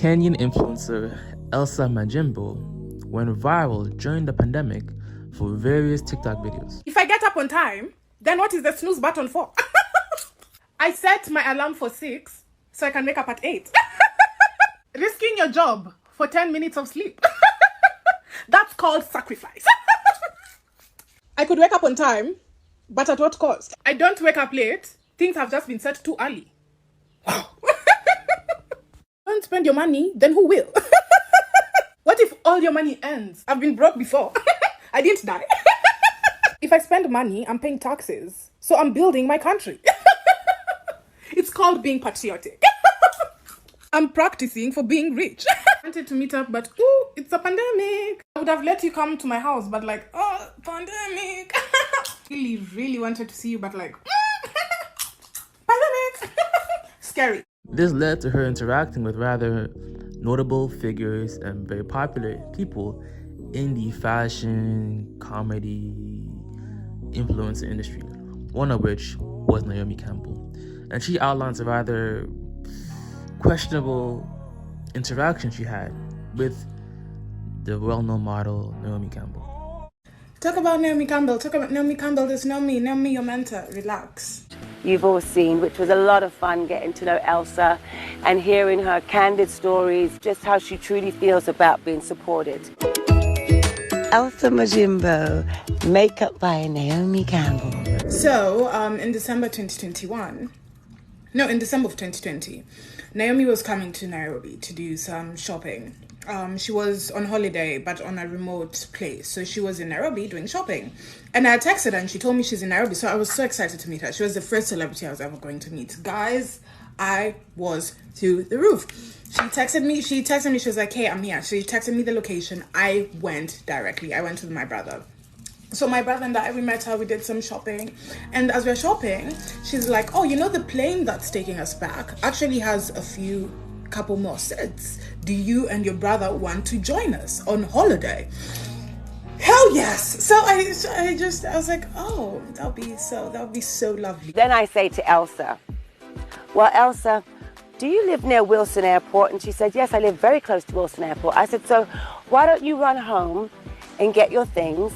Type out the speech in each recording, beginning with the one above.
Kenyan influencer Elsa Majimbo went viral during the pandemic for various TikTok videos. If I get up on time, then what is the snooze button for? I set my alarm for 6 so I can wake up at 8. Risking your job for 10 minutes of sleep. That's called sacrifice. I could wake up on time, but at what cost? I don't wake up late. Things have just been set too early. Wow. Don't spend your money, then who will? What if all your money ends? I've been broke before. I didn't die. If I spend money, I'm paying taxes. So I'm building my country. It's called being patriotic. I'm practicing for being rich. I wanted to meet up, but ooh, it's a pandemic. I would have let you come to my house, but like, oh, pandemic. Really wanted to see you, but like, pandemic. Scary. This led to her interacting with rather notable figures and very popular people in the fashion, comedy, influencer industry, one of which was Naomi Campbell. And she outlines a rather questionable interaction she had with the well-known model Naomi Campbell. Talk about Naomi Campbell. There's Naomi, your mentor. Relax. You've all seen, which was a lot of fun getting to know Elsa and hearing her candid stories, just how she truly feels about being supported. Elsa Majimbo, makeup by Naomi Campbell. So, in December of 2020, Naomi was coming to Nairobi to do some shopping. She was on holiday, but on a remote place. So she was in Nairobi doing shopping. And I texted her and she told me she's in Nairobi. So I was so excited to meet her. She was the first celebrity I was ever going to meet. Guys, I was through the roof. She texted me, she was like, hey, I'm here. She texted me the location. I went directly. I went with my brother. So my brother and I, we met her, we did some shopping. And as we're shopping, she's like, oh, you know, the plane that's taking us back actually has couple more seats. Do you and your brother want to join us on holiday? Hell yes. So I was like, oh, that'll be so lovely. Then I say to Elsa, well, Elsa, do you live near Wilson Airport? And she said, yes, I live very close to Wilson Airport. I said, so why don't you run home and get your things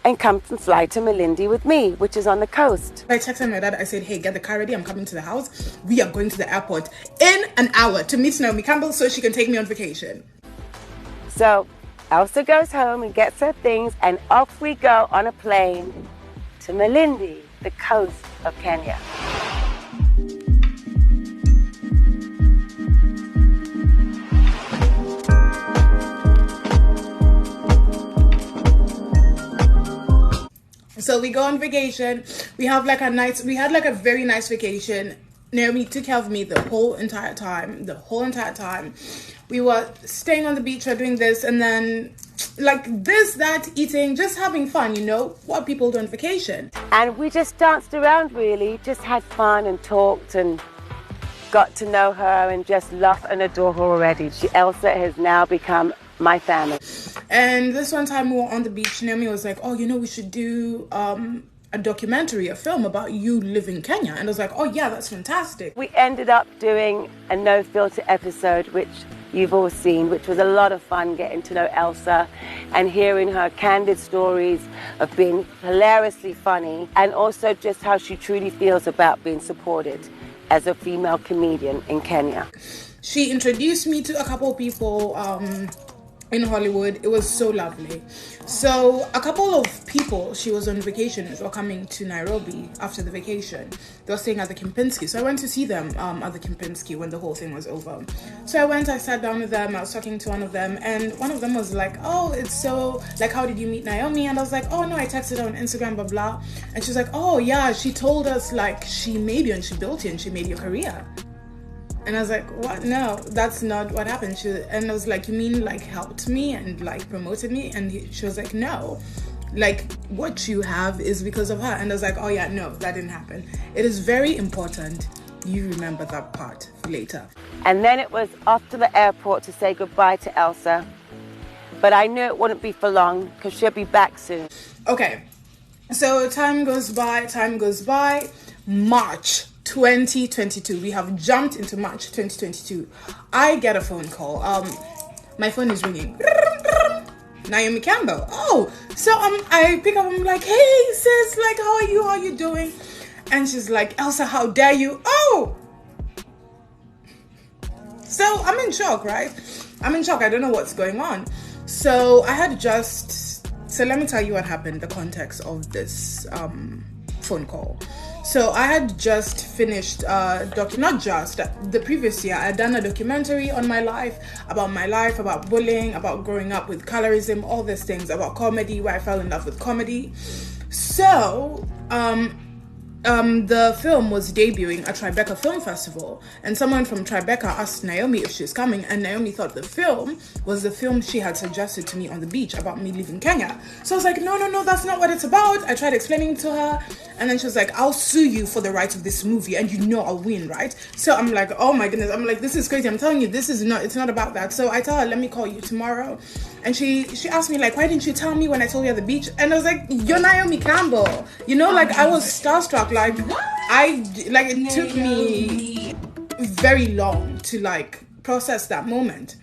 and come and fly to Malindi with me, which is on the coast. I texted my dad, I said, hey, get the car ready, I'm coming to the house. We are going to the airport in an hour to meet Naomi Campbell so she can take me on vacation. So Elsa goes home and gets her things and off we go on a plane to Malindi, the coast of Kenya. So we go on vacation. We had like a very nice vacation. Naomi took care of me the whole entire time. We were staying on the beach, we were doing this, and then like this, that, eating, just having fun, you know, what people do on vacation. And we just danced around really, just had fun and talked and got to know her and just love and adore her already. Elsa has now become my family. And this one time we were on the beach, Naomi was like, oh, you know, we should do a documentary, a film about you living in Kenya. And I was like, oh yeah, that's fantastic. We ended up doing a no filter episode, which you've all seen, which was a lot of fun getting to know Elsa and hearing her candid stories of being hilariously funny and also just how she truly feels about being supported as a female comedian in Kenya. She introduced me to a couple of people in Hollywood. It was so lovely. So a couple of people, she was on vacation, were coming to Nairobi after the vacation. They were staying at the Kempinski. So I went to see them at the Kempinski when the whole thing was over. So I sat down with them, I was talking to one of them, and one of them was like, oh, it's so, like, how did you meet Naomi? And I was like, oh no, I texted her on Instagram, blah, blah. And she's like, oh yeah, she told us like she made you and she built you and she made your career. And I was like, what? No, that's not what happened. And I was like, you mean like helped me and like promoted me? And she was like, no, like what you have is because of her. And I was like, oh yeah, no, that didn't happen. It is very important you remember that part for later. And then it was off to the airport to say goodbye to Elsa. But I knew it wouldn't be for long because she'll be back soon. Okay, so time goes by. March 2022. We have jumped into March 2022. I get a phone call. My phone is ringing. Naomi Campbell. Oh, so I pick up. I'm like, hey sis, like, how are you? How are you doing? And she's like, Elsa, how dare you? Oh. So I'm in shock, right? I'm in shock. I don't know what's going on. So I had just. So let me tell you what happened. The context of this phone call. So I had just finished the previous year I had done a documentary on my life, about bullying, about growing up with colorism, all these things, about comedy, where I fell in love with comedy. So the film was debuting at Tribeca Film Festival, and someone from Tribeca asked Naomi if she was coming, and Naomi thought the film was the film she had suggested to me on the beach about me leaving Kenya. So I was like, no, that's not what it's about. I tried explaining to her, and then she was like, I'll sue you for the rights of this movie, and you know I'll win, right? So I'm like, oh my goodness, I'm like, this is crazy. I'm telling you, it's not about that. So I tell her, let me call you tomorrow. And she asked me, like, why didn't you tell me when I told you at the beach? And I was like, you're Naomi Campbell. You know, like, I was starstruck. Like, it took me very long to, like, process that moment.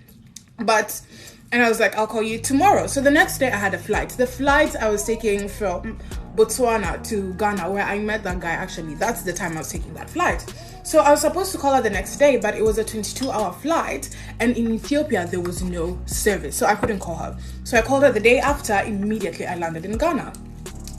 And I was like, I'll call you tomorrow. So the next day I had a flight. The flight I was taking from Botswana to Ghana, where I met that guy, actually. That's the time I was taking that flight. So I was supposed to call her the next day, but it was a 22-hour flight, and in Ethiopia there was no service, so I couldn't call her. So I called her the day after. Immediately I landed in Ghana.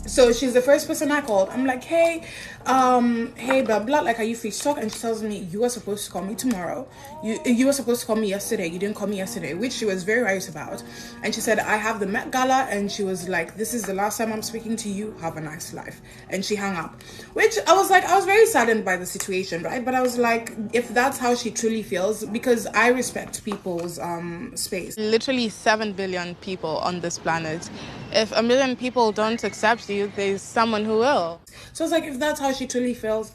So she's the first person I called. I'm like, hey, blah blah, like, are you free to talk? And she tells me, you were supposed to call me tomorrow. You were supposed to call me yesterday. You didn't call me yesterday, which she was very right about. And she said, I have the Met Gala, and she was like, this is the last time I'm speaking to you. Have a nice life. And she hung up, which I was very saddened by the situation, right? But I was like, if that's how she truly feels, because I respect people's space. Literally 7 billion people on this planet. If 1 million people don't accept you, there's someone who will. So I was like, if that's how she truly feels,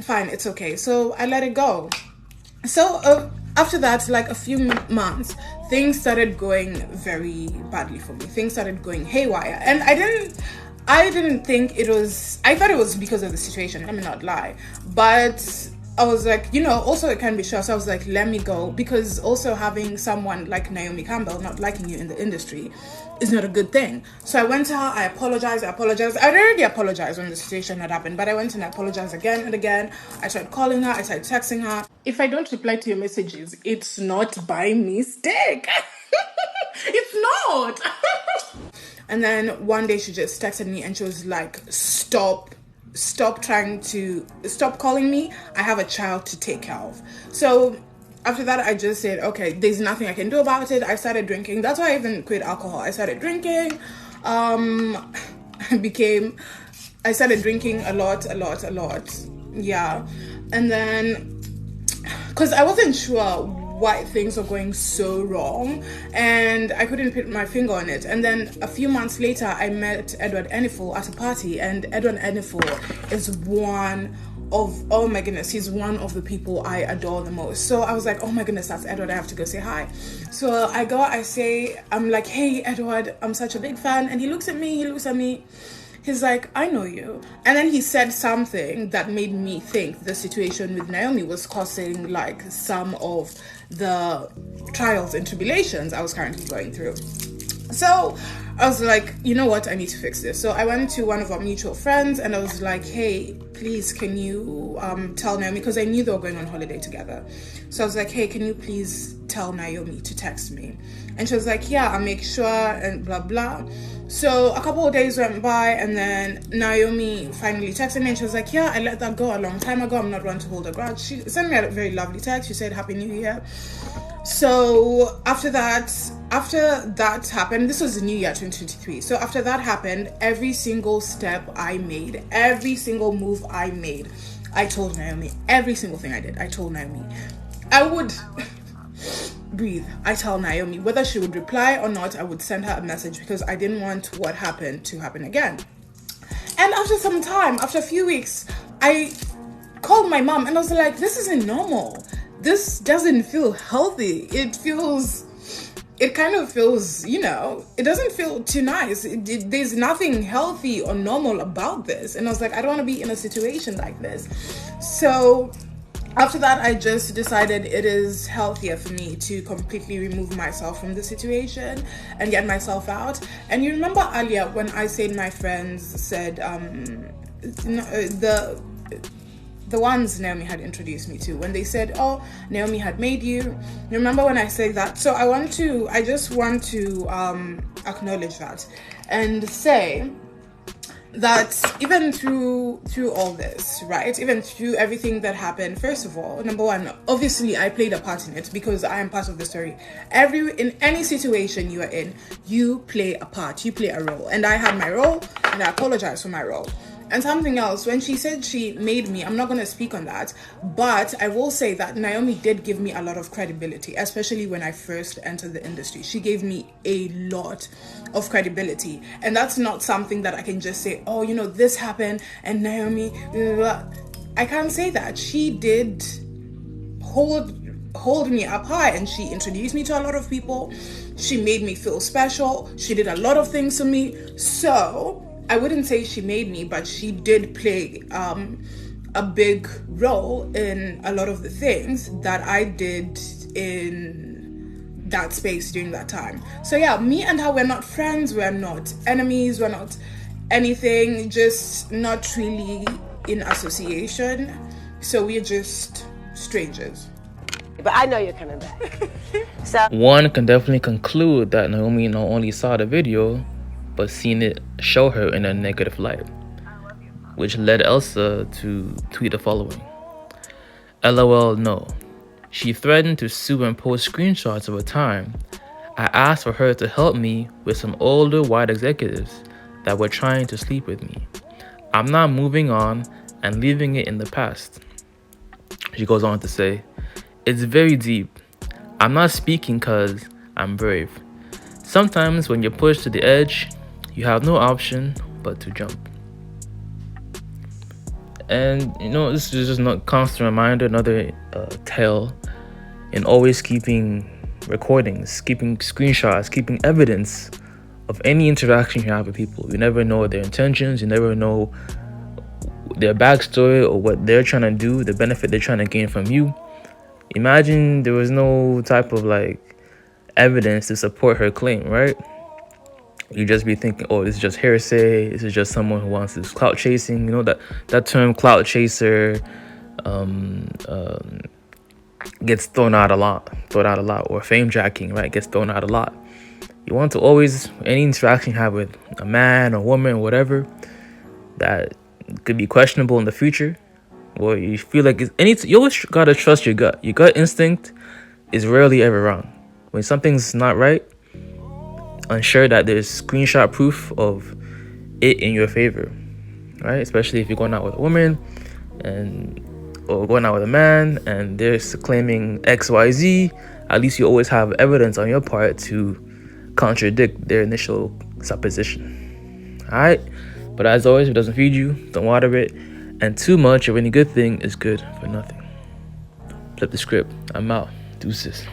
fine, it's okay. So I let it go. So after that, like a few months, things started going very badly for me. Things started going haywire. And I didn't think it was, I thought it was because of the situation, let me not lie. But I was like, also it can be short. So I was like, let me go. Because also having someone like Naomi Campbell not liking you in the industry is not a good thing. So I went to her, I apologized. I'd already apologized when the situation had happened, but I went and I apologized again and again. I tried calling her, I tried texting her. If I don't reply to your messages, it's not by mistake. It's not. And then one day she just texted me and she was like, stop calling me. I have a child to take care of. So after that, I just said, okay, there's nothing I can do about it. I started drinking. That's why I even quit alcohol. I started drinking. I started drinking a lot. Yeah. And then, because I wasn't sure why things were going so wrong, and I couldn't put my finger on it. And then a few months later, I met Edward Enifel at a party, and Edward Enifel is oh my goodness, he's one of the people I adore the most. So I was like, oh my goodness, that's Edward, I have to go say hi. So I go, I'm like, hey Edward, I'm such a big fan. And he looks at me, he's like, I know you. And then he said something that made me think the situation with Naomi was causing like some of the trials and tribulations I was currently going through. So I was like, you know what, I need to fix this. So I went to one of our mutual friends and I was like, hey, please, can you tell Naomi, because I knew they were going on holiday together. So I was like, hey, can you please tell Naomi to text me? And she was like, yeah, I'll make sure, and blah blah. So a couple of days went by, and then Naomi finally texted me and she was like, yeah, I let that go a long time ago. I'm not one to hold a grudge. She sent me a very lovely text. She said, Happy New Year. So after that happened, this was the new year 2023. So after that happened, every single step I made, every single move I made, I told Naomi. Every single thing I did, I told Naomi. I would breathe. I tell Naomi whether she would reply or not. I would send her a message because I didn't want what happened to happen again. And after some time, after a few weeks, I called my mom and I was like, this isn't normal. This doesn't feel healthy. It feels it kind of feels, you know, it doesn't feel too nice. There's nothing healthy or normal about this. And I was like, I don't want to be in a situation like this. So after that, I just decided it is healthier for me to completely remove myself from the situation and get myself out. And you remember earlier when I said my friends said, the ones Naomi had introduced me to, when they said, oh, Naomi had made you. Remember when I said that? So I just want to acknowledge that and say that even through all this, right, even through everything that happened, first of all, number one, obviously I played a part in it because I am part of the story. In any situation you are in, you play a part, you play a role, and I had my role and I apologize for my role. And something else, when she said she made me, I'm not going to speak on that, but I will say that Naomi did give me a lot of credibility, especially when I first entered the industry. She gave me a lot of credibility, and that's not something that I can just say, oh, you know, this happened and Naomi, blah, blah, blah. I can't say that. She did hold me up high, and she introduced me to a lot of people. She made me feel special. She did a lot of things for me. So I wouldn't say she made me, but she did play a big role in a lot of the things that I did in that space during that time. So yeah, me and her, we're not friends, we're not enemies, we're not anything, just not really in association. So we're just strangers. But I know you're coming back. So One can definitely conclude that Naomi not only saw the video, but seen it show her in a negative light, which led Elsa to tweet the following: LOL, no. She threatened to sue and post screenshots of a time I asked for her to help me with some older white executives that were trying to sleep with me. I'm not moving on and leaving it in the past. She goes on to say, it's very deep. I'm not speaking because I'm brave. Sometimes when you're pushed to the edge, you have no option but to jump. And you know, this is just a constant reminder, another tale in always keeping recordings, keeping screenshots, keeping evidence of any interaction you have with people. You never know their intentions, you never know their backstory or what they're trying to do, the benefit they're trying to gain from you. Imagine there was no type of like evidence to support her claim, right? You just be thinking, oh, this is just hearsay, this is just someone who wants this clout chasing. You know, that term clout chaser gets thrown out a lot, or fame jacking, right, gets thrown out a lot. You want to always, any interaction you have with a man or woman or whatever that could be questionable in the future, or you feel like you always gotta trust your gut. Your gut instinct is rarely ever wrong. When something's not right, ensure that there's screenshot proof of it in your favor, right? Especially if you're going out with a woman or going out with a man and they're claiming XYZ, at least you always have evidence on your part to contradict their initial supposition. All right, but as always, if it doesn't feed you, don't water it, and too much of any good thing is good for nothing. Flip the script. I'm out. Deuces.